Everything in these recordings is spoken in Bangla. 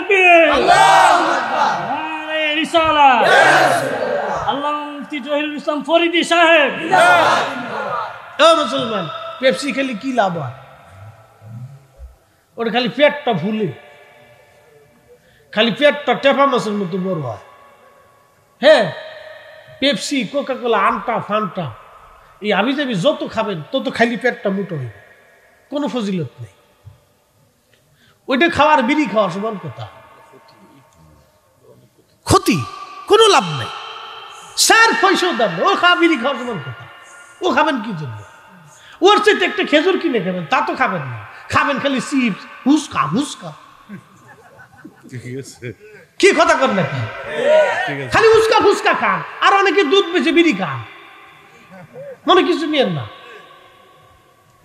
তাকবীর, আল্লাহু আকবার, নারে রিসালাত, আল্লামা মুফতি জহিরুল ইসলাম ফরিদী সাহেব। ও মুসলমান, পেপসি খেলে কি লাভ হয়? ওটা খালি পেটটা ফুলে, খালি পেটটা টেপা মাছের মতো বড় হয়। হ্যাঁ, পেপসি, কোকা কোলা, আন্টা ফান্টা, এই আবিজাবি যত খাবেন তত খালি পেটটা মোটো হইবে, কোনো ফজিলত নেই। ওইটা খাওয়ার বিড়ি খাওয়ার সমান কথা, ক্ষতি, কোনো লাভ নেই। স্যার পয়সাও দাম নেই, ও খাওয়া বিড়ি খাওয়ার সমান কথা। ও খাবেন কি জন্য? ওর চেয়ে একটা খেজুর কিনে খাবেন, তা তো খাবেন না। খাবেন খালি চিপস, হুস্কা হুস্কা। কি কথা কর নাকি? খালি উস্কা ফুস্কা খান, আর অনেকে দুধ বেশি বিড়ি খান, মনে কিছু নিয়েন না।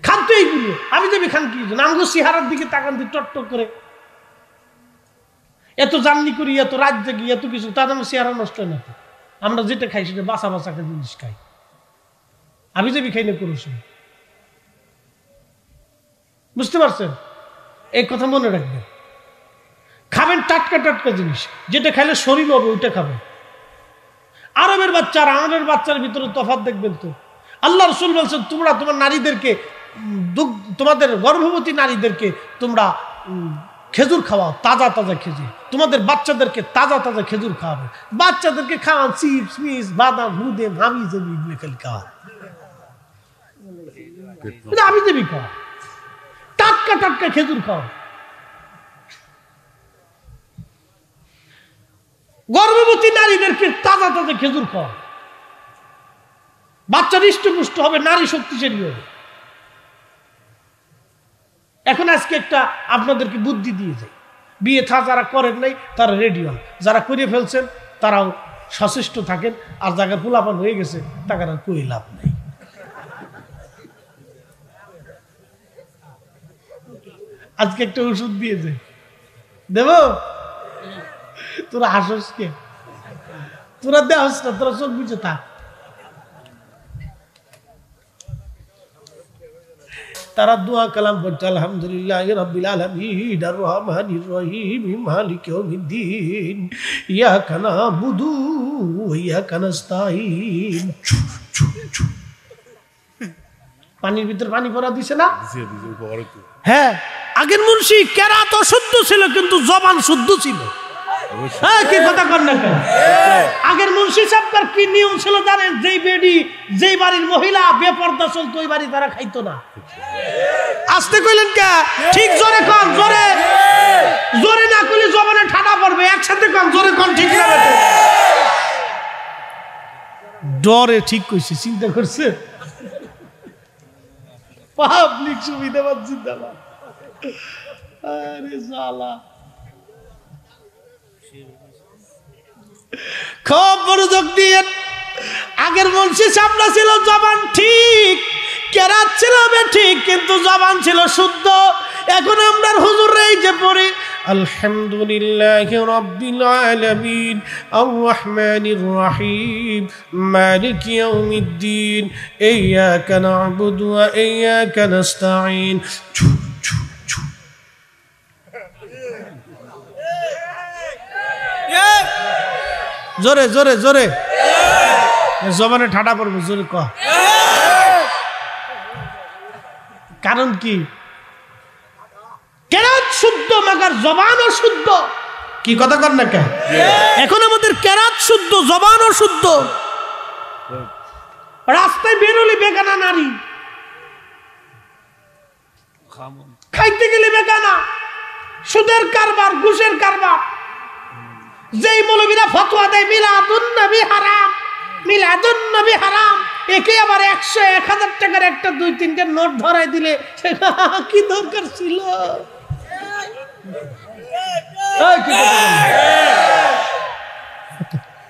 খান তো এইগুলো, আমি যাবি খান কি জন্য? আমগো চেহারার দিকে তাকান দিয়ে টকটক করে এত জার্নি করি, এত রাত জাগি, এত কিছু, তার আমার চেহারা নষ্ট হয় না তো? আমরা যেটা খাই সেটা বাসা বাসা জিনিস খাই, আমি যাবি খাই না কোনো সময়। বুঝতে পারছেন? এই কথা মনে রাখবেন। খাবেন টাটকা টাটকা জিনিস, যেটা খাইলে শরীর হবে ওইটা খাবেন। আরবের বাচ্চা আর আমাদের বাচ্চার ভিতরে তফাৎ দেখবেন তো। আল্লাহ রাসূল বলছেন, তোমরা তোমার নারীদেরকে, তোমাদের গর্ভবতী নারীদেরকে তোমরা খেজুর খাওয়াও, তাজা তাজা খেজুর। তোমাদের বাচ্চাদেরকে তাজা তাজা খেজুর খাওয়াবে। বাচ্চাদেরকে খাওয়ান চিপস মিস বাদাম বুদেম হাবি জাবি এগুলো খালি খাওয়ান, আমি দেবি খাওয়া, টাটকা টাটকা খেজুর খাওয়া। গর্ভবতী নারীদেরকে তাজা তাজা খেজুর খাওয়া, বাচ্চা হৃষ্টপুষ্ট হবে, নারী শক্তিশালী হবে। এখন আজকে একটা আপনাদেরকে বুদ্ধি দিয়ে যায়, বিয়ে থা যারা করেন নাই তারা রেডি হন, যারা করে ফেলছেন তারাও সচেষ্ট থাকেন, আর জায়গার পোলাপান হয়ে গেছে তাকে আর কই লাভ নাই। আজকে একটা ওষুধ দিয়ে যায়, দেব? তোরা হাসস কে? তোরা দেহস না, তোরা চোখ বুঝে থাক। তারা দোয়া কালাম পড়ছে, আলহামদুলিল্লাহ রাব্বিল আলামিন আর রহমানির রহিম মালিকি ইয়াউমিদ্দিন ইয়াকা নাবুদু ওয়া ইয়াকা নাস্তাইন। পানির ভিতরে পানি পড়া দিছে না? হ্যাঁ, আগের মুন্সি কেরাত অশুদ্ধ ছিল কিন্তু জবান শুদ্ধ ছিল। হ্যাঁ, কি কথা কর না কেন? আগের মুন্সি সাহেবকার কি নিয়ম ছিল জানেন? যেই বেডি, যেই বাড়ির মহিলা বেপর্দা চলতো ওই বাড়ি তারা খাইতো না। আসতে কইলেন কে? ঠিক জোরে কন, জোরে জোরে না কইলে জবানে ঠাডা পড়বে। একসাথে কন, জোরে কন, ঠিক না বেটে? ডরে ঠিক কইছে, চিন্তা করছে। পাবলিক সুবিধাবাদ জিন্দাবাদ। আরে জালা, খুব মনোযোগ দিয়ে। আগের মুন্সি সামনে ছিল জবান ঠিক, কেরাত ছিল ঠিক, কিন্তু জবান ছিল শুদ্ধ। এখন আমরা হুজুর এই যে পড়ি আলহামদুলিল্লাহি রাব্বিল আলামিন আর রহমানির রহিম মালিকি ইয়াউমিদ্দিন ইয়্যাকা না'বুদু ওয়া ইয়্যাকা নাস্তাঈন। জোরে জোরে জোরে, জবানে ঠাডা পড়বে, জোরে ক। কারণ কি? কেরাত শুদ্ধ মাগার জবানও শুদ্ধ। কি কথা কর না কেন? এখন আমাদের কেরাত শুদ্ধ, জবানও শুদ্ধ। রাস্তায় বেরোলি বেগানা নারী, খাইতে গেলে বেগানা, সুদের কারবার, ঘুষের কারবার। যেই মৌলবীরা ফতোয়া দেয় মিলাদুন নবী হারাম, মিলাদুন নবী হারাম, একে আবার 100-1000 টাকার একটা 2-3টা নোট ধরাই দিলে কি দরকার ছিল?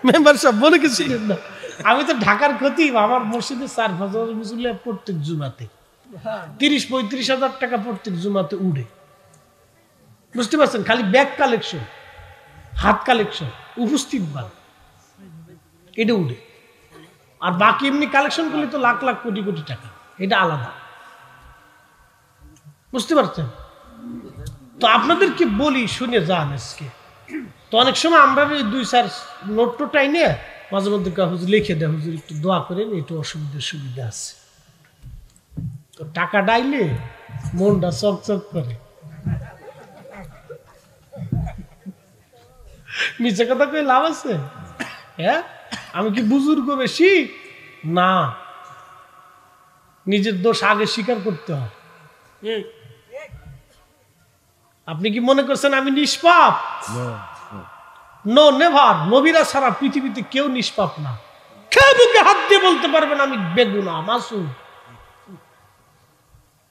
মেম্বার সাহেব বলে গেছিলেন না, আমি তো ঢাকার খতিব, আমার মসজিদে 4 ফজরের মুসল্লি প্রত্যেক জুমাতে 30-35 হাজার টাকা প্রত্যেক জুমাতে উড়ে। বুঝতে পারছেন? খালি ব্যাগ কালেকশন, হাত কালেকশন, উপস্থিত বান, এটা উঠে। আর বাকি এমনি কালেকশন করলে তো লাখ লাখ কোটি কোটি টাকা, এটা আলাদা। বুঝতে পারছেন? তো আপনাদেরকে বলি, শুনে যান আজকে। তো অনেক সময় আমরা ওই 2-4 নোট টোটাই নিয়ে মাঝে মধ্যে হুজুর লিখে দেয়, হুজুর একটু দোয়া করেন, একটু সুবিধা আছে। তো টাকা ডাইলে মনটা চকচক করে। মিছে কথা কই লাভ আছে? হ্যাঁ, আমি কি বুজুর্গ বেশি? না, নিজের দোষ আগে স্বীকার করতে হয়। আপনি কি মনে করছেন আমি নিষ্পাপ? No, never. নবীরা সারা পৃথিবীতে কেউ নিষ্পাপ না। কেউ বুকে হাত দিয়ে বলতে পারবেন আমি বেগুনাহ, মাসুম।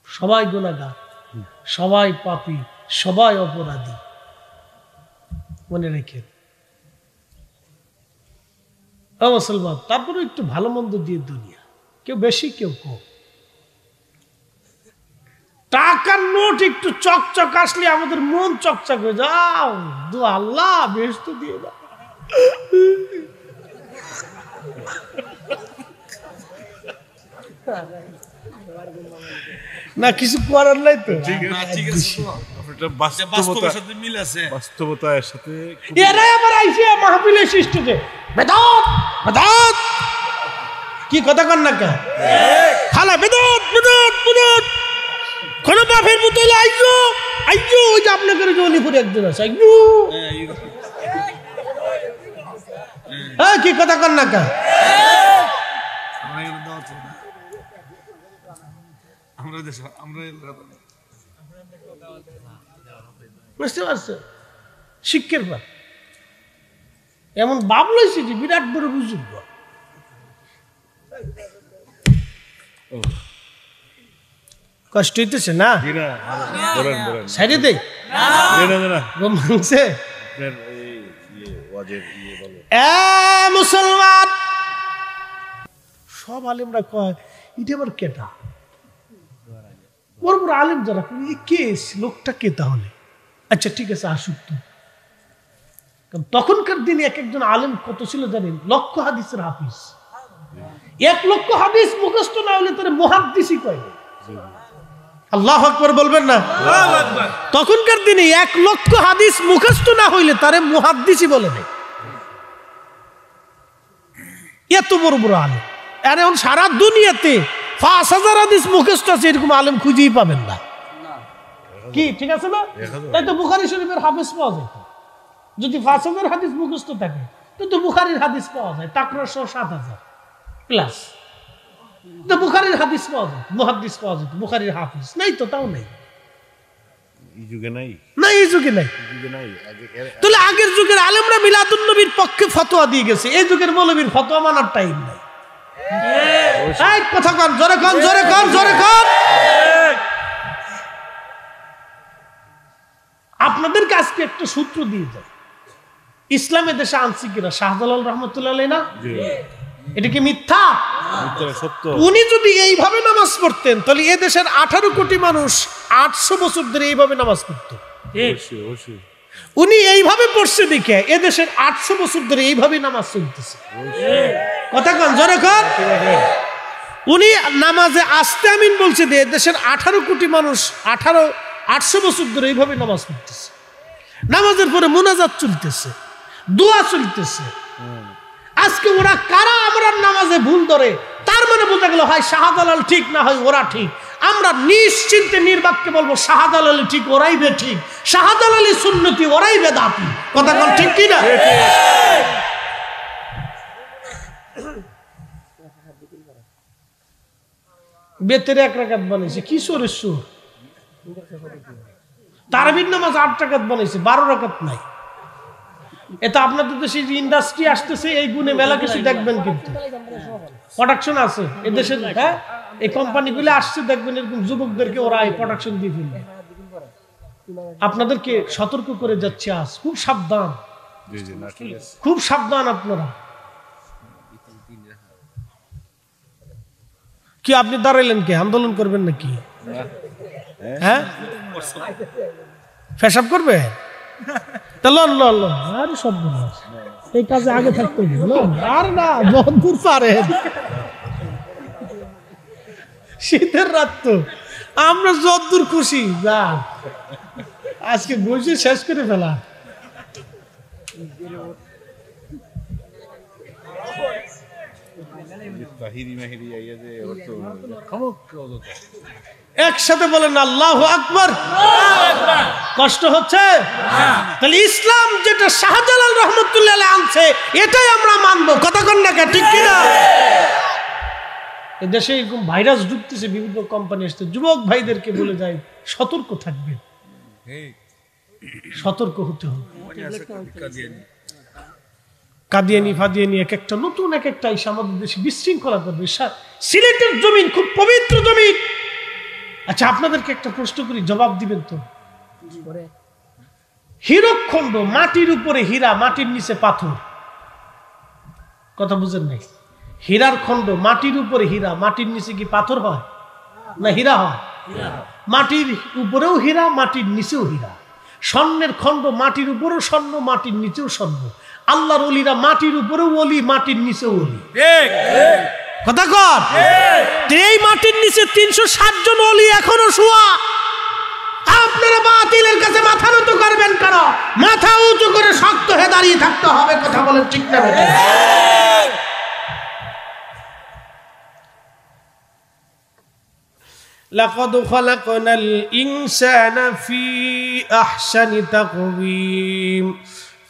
সবাই গুনাহগার, সবাই পাপী, সবাই অপরাধী। মনে রেখে মুসলমান, তারপরে একটু ভালো মন্দ দিয়ে দুনিয়া, কেউ বেশি কেউ কম। টাকার নোট একটু চকচক আসলে আমাদের মন চকচক হয়ে যাও, দু আল্লাহ বেহেশত দিয়ে দাও। না কিছু করার নাই তো। বাস্তবতার সাথে এরাই আবার আইসে মাহফিলে সৃষ্টিতে বেদাত বেদাত, কি কথা কন না কে খালা বেদাত বেদাত বেদাত, কোন বাপের বোতলে আইজো আইজো, ওই যে আপনাদের জলিপুরে একজন আছে আইজো। হ্যাঁ, কি কথা কন না কে? বুঝতে পারছো? শিক্ষের বাপ এমন বাপ লইছে যে বিরাট বড় বুজুর্গ। কষ্ট হইতেছে না? সাইডে দেই মাংসে। মুসলমান সব আলেমরা কয় এটা আবার কেটা, বড় বড় আলেম যারা কে লোকটা কে তাহলে? আচ্ছা ঠিক আছে, আসুক তো। তখনকার দিনে এক একজন আলেম কত ছিল জানেন? লক্ষ হাদিসের হাফিজ। 1 লক্ষ হাদিস মুখস্থ না হলে তার মুহাদ্দিসই কয়। আল্লাহু আকবার বলবেন না? তখনকার দিনে 1 লক্ষ হাদিস মুখস্থ না হইলে তারে মুহাদ্দিসই বলে না। এত বড় বড় আলেম। আর এখন সারা দুনিয়াতে 5000 হাদিস মুখস্থ আছে, এরকম আলেম খুঁজেই পাবেন না। কি ঠিক আছে না? তাই তো বুখারী শরীফের হাফেজ পাওয়া যায়। যদি 5000 হাদিস মুখস্থ থাকে তো বুখারীর হাদিস পাওয়া যায় তাকরা 7000 প্লাস। তো বুখারীর হাদিস পাওয়া যায়, মুহাদ্দিস পাওয়া যায়, বুখারীর হাফেজ নাই তো, তাও নাই। এই যুগে নাই, না এই যুগে নাই। তাহলে আগের যুগের আলেমরা মিলাদুন নবীর পক্ষে ফতোয়া দিয়ে গেছে, এই যুগের মৌলবীর ফতোয়া মানার টাইম নাই। এই কথা কন, জোরে কন, জোরে কন, জোরে কন। আপনাদেরকে আজকে একটা সূত্র দিয়ে যায়, ইসলামের দেশে আনছি কিনা শাহজালাল রহমতুল্লাহ আলাইহি না? এটা কি মিথ্যা? উনি যদি এইভাবে নামাজ পড়তেন তাহলে এ দেশের 18 কোটি মানুষ 800 বছর ধরে এইভাবে নামাজ পড়তো। উনি এইভাবে পড়ছে দেখে এ দেশের 800 বছর ধরে এইভাবে নামাজ চলতেছে। কথা কন, জোরে কন। উনি নামাজে আস্তে আমিন বলছে যে দেশের 18 কোটি মানুষ 800 বছর ধরে এইভাবে নামাজ পড়তেছে। নামাজের পরে মুনাজাত চলতেছে, দোয়া চলতেছে। আজকে ওরা কারা আমরা নামাজে ভুল ধরে, তার মানে বোঝা গেল হয় শাহজালাল ঠিক না হয় ওরা ঠিক। আমরা নিশ্চিন্তে নির্বাককে বলবো শাহজালাল ঠিক, ওরাই বে ঠিক, শাহজালালি সুন্নতি, ওরাই বেদাতি। কথা কোন ঠিক কি না? বেতের 1 রাকাত বানাইছে, কিশোরের সুর। তারাবির নামাজ 8 রাকাত বানাইছে, 12 রাকাত নাই। এটা আপনাদের দেশে ইন্ডাস্ট্রি আসতেছে, এই গুণে মেলা কিছু দেখবেন, কিন্তু প্রোডাকশন আছে এদেশে। হ্যাঁ, এই কোম্পানিগুলো আসছে, দেখবেন এরকম যুবকদেরকে ওরা এই প্রোডাকশন দিয়ে ফেলবে। আপনাদেরকে সতর্ক করে যাচ্ছে, আজ খুব সাবধান, খুব সাবধান আপনারা। কি আপনি দাঁড়াইলেন, কে আন্দোলন করবেন নাকি? হ্যাঁ, পেশাব করবে? আরে সব এই কাজে আগে থাকতে আর না, যতদূর পারেন। শীতের রাত তো আমরা যতদূর খুশি যা, আজকে বসে শেষ করে ফেলা। একসাথে বলেন আল্লাহু আকবার। কষ্ট হচ্ছে? তাহলে ইসলাম যেটা শাহজালাল রহমতুল্লাহ আলাইহি আনছে এটাই আমরা মানবো, কথা কন না ঠিক কিনা? এদেশে এরকম ভাইরাস ঢুকতেছে, বিভিন্ন কোম্পানি আসছে, যুবক ভাইদেরকে বলে যায় সতর্ক থাকবেন, সতর্ক হতে হবে। কাদিয়ানি ফাদিয়ানি এক একটা নতুন এক একটা এসে আমাদের দেশে বিশৃঙ্খলা করবে। সিলেটের জমিন খুব পবিত্র জমিন। আচ্ছা, আপনাদেরকে একটা প্রশ্ন করি, জবাব দিবেন তো? হীরকখণ্ড, মাটির উপরে হীরা, মাটির নিচে পাথর, কথা বুঝেন নাই? হীরার খণ্ড, মাটির উপরে হীরা, মাটির নিচে কি পাথর হয় না হীরা হয়? মাটির উপরেও হীরা, মাটির নিচেও হীরা। স্বর্ণের খণ্ড, মাটির উপরেও স্বর্ণ, মাটির নিচেও স্বর্ণ। আল্লাহর ওলিরা মাটির উপরেও ওলি, মাটির নিচেও ওলি, কথা কর। এই মাটির নিচে 360 জন ওলি এখনো শোয়া। আপনারা বাতিলের কাছে মাথা নত করবেন কেন? মাথা উঁচু করে শক্ত হয়ে দাঁড়িয়ে থাকতে হবে, কথা বলেন ঠিক না? লাকাদ খালাকনাল ইনসানা ফি আহসানি তাকওয়িম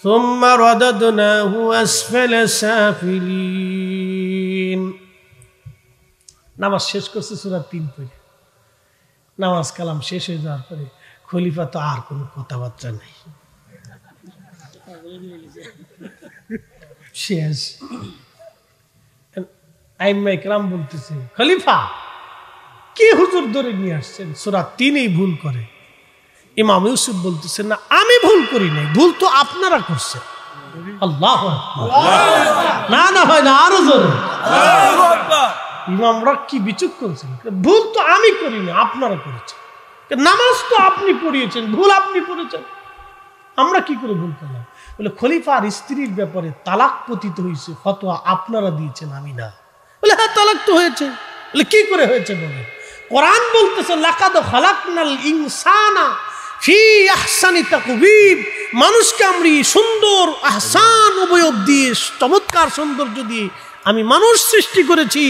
সুম্মা রাদাদনাহু আসফালা সাফিলিন। নামাজ শেষ করছে সূরা 3 পড়ে। নামাজ কালাম শেষ হয়ে যাওয়ার পরে খলিফা তো আর কোনো কথাবার্তা নাই, শেষ। আইম্মা ইকরাম বলতেছে, খলিফা কি হুজুর ধরে নিয়ে আসছেন, সূরা 3 ভুল করে। ইমাম ইউসুফ বলতেছে, না আমি ভুল করি নাই, ভুল তো আপনারা করছেন। আল্লাহু আকবার। না না হয় না, আরো জোরে। ইমামরা কি বিচক্ষণ ছিলেন, ভুল তো আমি করি না, আপনারা করেছেন। নামাজ তো আপনি পড়িয়েছেন, ভুল আপনি পড়েছেন, আমরা কি করে ভুল করলাম? বলে খলিফার স্ত্রীর ব্যাপারে তালাক পতিত হয়েছে, ফতোয়া আপনারা দিয়েছেন, আমি না। বলে হ্যাঁ তালাক তো হয়েছে। বলে কি করে হয়েছে? বলে কোরআন বলতেছে, লাকাদ খালাকনাল ইনসানা ফি আহসানি তাকওয়িম, মানুষকে আমি সুন্দর আহসান অবয়ব দিয়ে, চমৎকার সৌন্দর্য দিয়ে আমি মানুষ সৃষ্টি করেছি।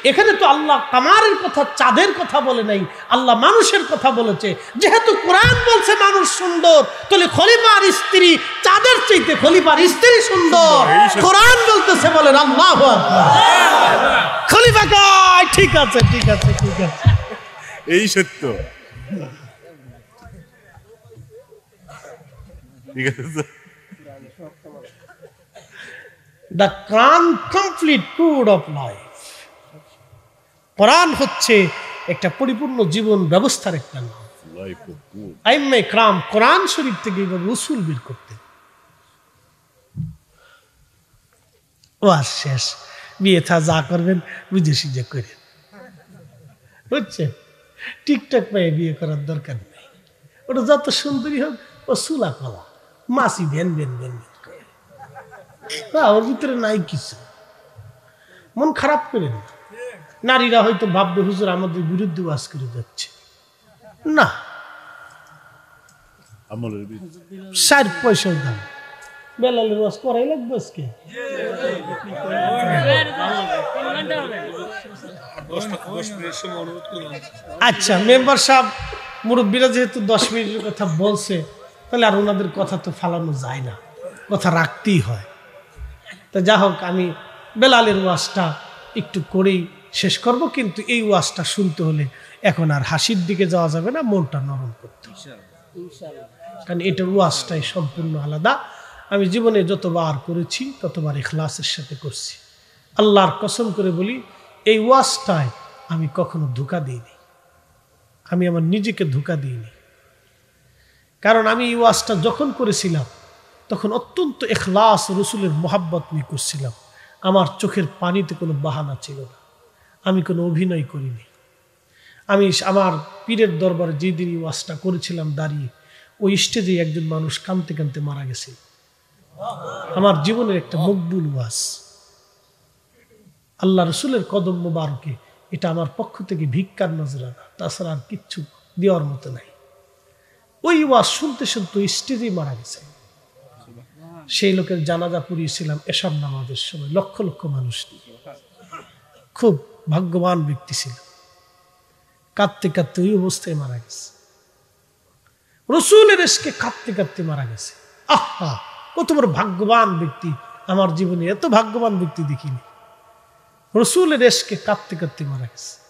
এখানে তো আল্লাহ কামারের কথা, চাঁদের কথা বলে নাই, আল্লাহ মানুষের কথা বলেছে। যেহেতু কোরআন বলছে মানুষ সুন্দর, তাহলে খলিফার স্ত্রী চাঁদের চাইতে খলিফার স্ত্রী সুন্দর, কোরআন বলতেছে, বলেন আল্লাহু আকবার। খলিফা কয় ঠিক আছে, ঠিক আছে, ঠিক আছে, এই সত্য, ঠিক আছে। The complete code of life. কোরআন হচ্ছে একটা পরিপূর্ণ জীবন ব্যবস্থার একটা নাম। আইম্মা ইকরাম কোরআন শরীফ থেকে এইভাবে উসুল বের করতে। ও আর শেষ, বিয়ে থা যা করবেন বিদেশি যে করেন, বুঝছে? টিকটক পায়ে বিয়ে করার দরকার নেই। ওটা যত সুন্দরী হোক, ও সুলা কলা মাসি ভ্যান ভ্যান ভ্যান করে, ওর ভিতরে নাই কিছু। মন খারাপ করে না। নারীরা হয়তো ভাববে হুজুর আমাদের বিরুদ্ধে ওয়াজ করে যাচ্ছে, না, 60 পয়সার দাম। বেলালের ওয়াজ করাই লাগবে আজকে। আচ্ছা মেম্বার সাহেব, মুরব্বীরা যেহেতু 10 মিনিটের কথা বলছে, তাহলে আর ওনাদের কথা তো ফালানো যায় না, কথা রাখতেই হয়। তা যা হোক, আমি বেলালের ওয়াজটা একটু করেই শেষ করব। কিন্তু এই ওয়াজটা শুনতে হলে এখন আর হাসির দিকে যাওয়া যাবে না, মনটা নরম করতে হবে, কারণ এটার ওয়াজটাই সম্পূর্ণ আলাদা। আমি জীবনে যতবার করেছি ততবার ইখলাসের সাথে করছি। আল্লাহর কসম করে বলি, এই ওয়াজটায় আমি কখনো ধোঁকা দিইনি, আমি আমার নিজেকে ধোঁকা দিইনি। কারণ আমি এই ওয়াজটা যখন করেছিলাম তখন অত্যন্ত ইখলাস, রসুলের মোহাব্বত নিয়ে করছিলাম। আমার চোখের পানিতে কোনো বাহানা ছিল না, আমি কোনো অভিনয় করিনি। আমি আমার পীরের দরবারে যেদিন এই ওয়াজটা করেছিলাম দাঁড়িয়ে, ওই স্টেজে একজন মানুষ কাঁদতে কাঁদতে মারা গেছে। আমার জীবনের একটা মকবুল ওয়াজ, আল্লাহ রসুলের কদম মোবারকে, এটা আমার পক্ষ থেকে ভিক্ষার নজরানা, তাছাড়া আর কিচ্ছু দেওয়ার মতো নাই। ওই ওয়াজ শুনতে শুনতে স্টেজেই মারা গেছে। সেই লোকের জানাজা পড়িয়েছিলাম এসব নামাজের সময়, লক্ষ লক্ষ মানুষ নিয়ে। খুব ভাগ্যবান ব্যক্তি ছিল। কাঁদতে কাঁদতে ওই অবস্থায় মারা গেছে। রসুলের এসকে কাঁদতে কাঁদতে মারা গেছে। আহা, কত বড় ভাগ্যবান ব্যক্তি! আমার জীবনে এত ভাগ্যবান ব্যক্তি দেখিনি। রসুলের এসকে কাঁদতে কাঁদতে মারা গেছে।